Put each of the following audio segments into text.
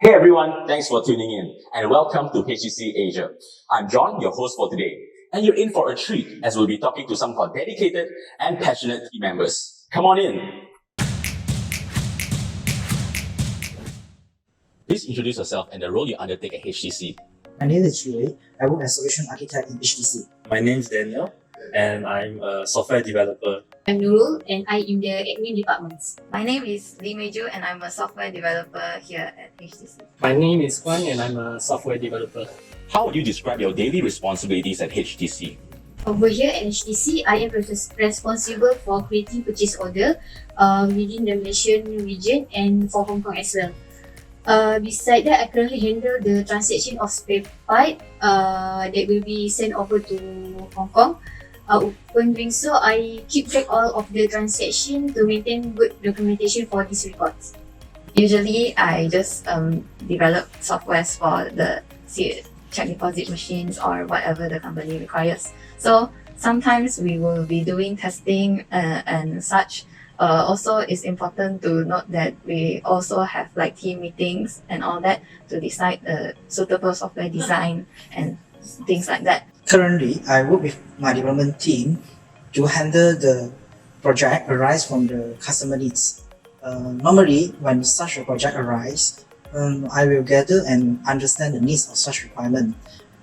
Hey everyone, thanks for tuning in and welcome to HTC Asia. I'm John, your host for today, and you're in for a treat as we'll be talking to some of our dedicated and passionate team members. Come on in. Please introduce yourself and the role you undertake at HTC. My name is Yue. I work as Solution Architect in HTC. My name is Daniel, and I'm a software developer. I'm Nurul and I'm in the admin departments. My name is Lee Meiju and I'm a software developer here at HTC. My name is Kwan and I'm a software developer. How would you describe your daily responsibilities at HTC? Over here at HTC, I am responsible for creating purchase order within the Malaysian region and for Hong Kong as well. Beside that, I currently handle the transaction of spare part that will be sent over to Hong Kong. When doing so, I keep track all of the transaction to maintain good documentation for these records. Usually, I just develop softwares for the check deposit machines or whatever the company requires. So sometimes we will be doing testing and such. Also, it's important to note that we also have like team meetings and all that to decide the suitable software design and things like that. Currently, I work with my development team to handle the project arise from the customer needs. Normally, when such a project arises, I will gather and understand the needs of such requirement.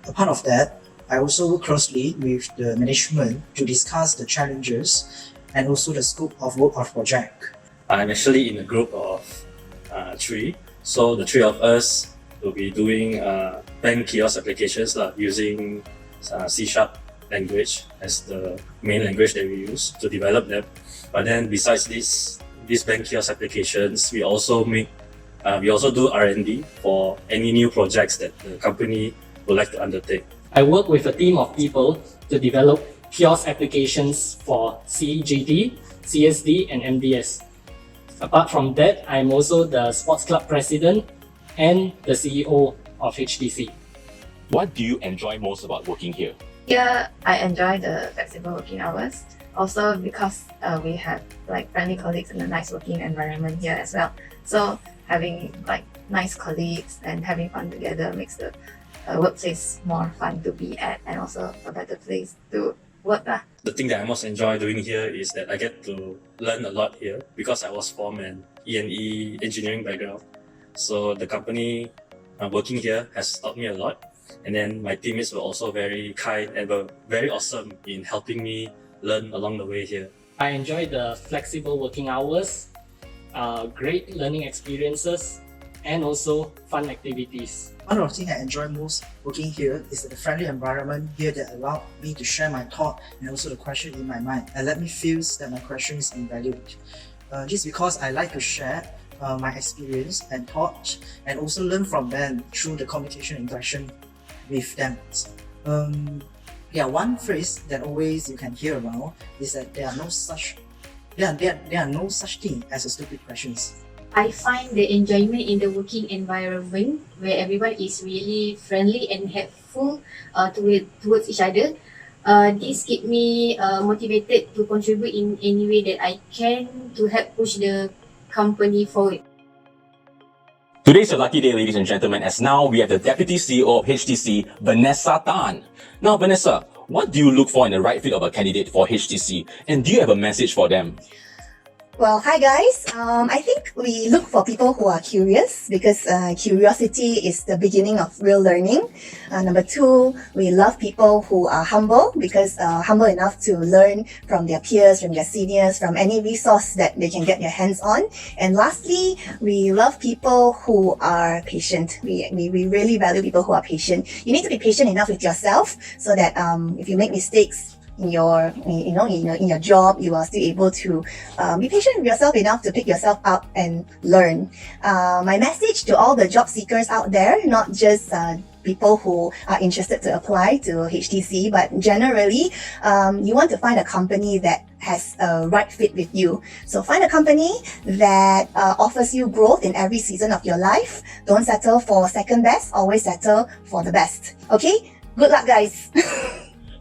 Apart of that, I also work closely with the management to discuss the challenges and also the scope of work of project. I'm actually in a group of three, so the three of us will be doing bank kiosk applications using C# language as the main language that we use to develop them. But then besides these bank kiosk applications, we also do R&D for any new projects that the company would like to undertake. I work with a team of people to develop kiosk applications for CGD, CSD, and MDS. Apart from that, I'm also the sports club president and the CEO of HTC. What do you enjoy most about working here? Here, I enjoy the flexible working hours. Also because we have like friendly colleagues and a nice working environment here as well. So having like nice colleagues and having fun together makes the workplace more fun to be at and also a better place to work. The thing that I most enjoy doing here is that I get to learn a lot here because I was from an E&E engineering background. So the company working here has taught me a lot. And then my teammates were also very kind and were very awesome in helping me learn along the way here. I enjoy the flexible working hours, great learning experiences, and also fun activities. One of the things I enjoy most working here is the friendly environment here that allowed me to share my thought and also the question in my mind and let me feel that my question is valued. Just because I like to share my experience and thought and also learn from them through the communication interaction with them. One phrase that always you can hear about is that there are no such thing as a stupid questions. I find the enjoyment in the working environment where everyone is really friendly and helpful towards each other. This keeps me motivated to contribute in any way that I can to help push the company forward. Today's your lucky day, ladies and gentlemen, as now we have the Deputy CEO of HTC, Vanessa Tan. Now, Vanessa, what do you look for in the right fit of a candidate for HTC? And do you have a message for them? Well, hi guys. I think we look for people who are curious because curiosity is the beginning of real learning. Number two, we love people who are humble because humble enough to learn from their peers, from their seniors, from any resource that they can get their hands on. And lastly, we love people who are patient. We really value people who are patient. You need to be patient enough with yourself so that if you make mistakes in your job, you are still able to be patient with yourself enough to pick yourself up and learn. My message to all the job seekers out there, not just people who are interested to apply to HTC, but generally, you want to find a company that has a right fit with you. So find a company that offers you growth in every season of your life. Don't settle for second best, always settle for the best. Okay? Good luck, guys.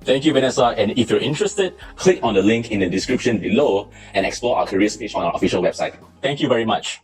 Thank you, Vanessa. And if you're interested, click on the link in the description below and explore our careers page on our official website. Thank you very much.